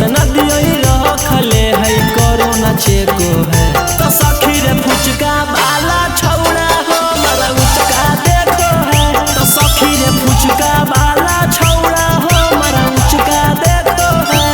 कितना दियो रखले है कोरोना चेको है तो सखी रे फुचका वाला छौड़ा हमारा उचका देखो है तो सखी रे फुचका वाला छौड़ा हमारा उचका देखो है।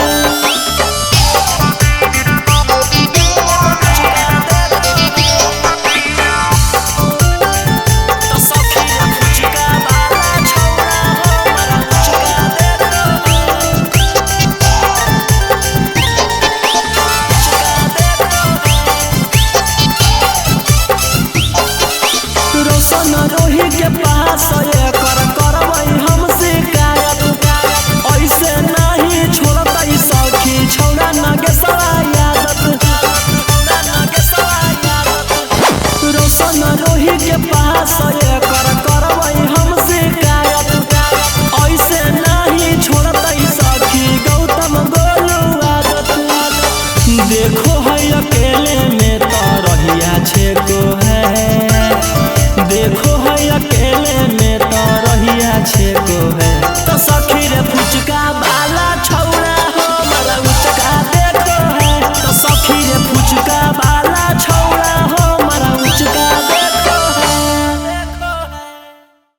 रोही के पास कर करवई हम शिकायत ऐसे नहीं छोड़ता सखी छौड़ा नगे सवा आदत रोशन